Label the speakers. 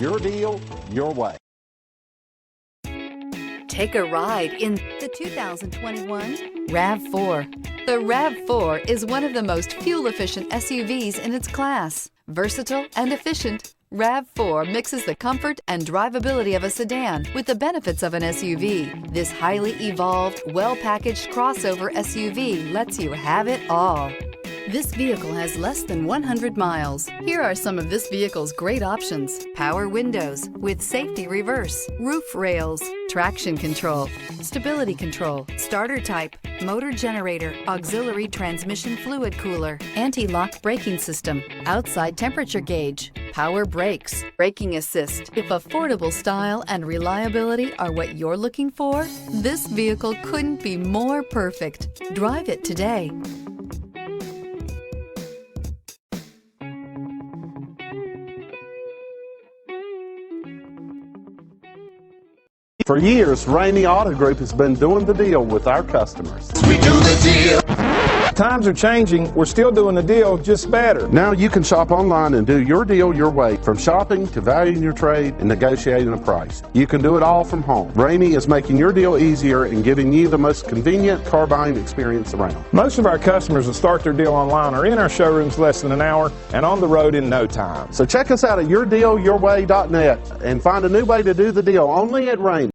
Speaker 1: Your deal, your way.
Speaker 2: Take a ride in the 2021 RAV4. The RAV4 is one of the most fuel-efficient SUVs in its class. Versatile and efficient, RAV4 mixes the comfort and drivability of a sedan with the benefits of an SUV. This highly evolved, well-packaged crossover SUV lets you have it all. This vehicle has less than 100 miles. Here are some of this vehicle's great options: power windows with safety reverse, roof rails, traction control, stability control, starter type, motor generator, auxiliary transmission fluid cooler, anti-lock braking system, outside temperature gauge, power brakes, braking assist. If affordable style and reliability are what you're looking for, this vehicle couldn't be more perfect. Drive it today.
Speaker 1: For years, Ramey Auto Group has been doing the deal with our customers.
Speaker 3: We do the deal.
Speaker 4: Times are changing. We're still doing the deal, just better.
Speaker 1: Now you can shop online and do your deal your way, from shopping to valuing your trade and negotiating a price. You can do it all from home. Ramey is making your deal easier and giving you the most convenient car buying experience around.
Speaker 4: Most of our customers that start their deal online are in our showrooms less than an hour and on the road in no time.
Speaker 1: So check us out at yourdealyourway.net and find a new way to do the deal only at Ramey.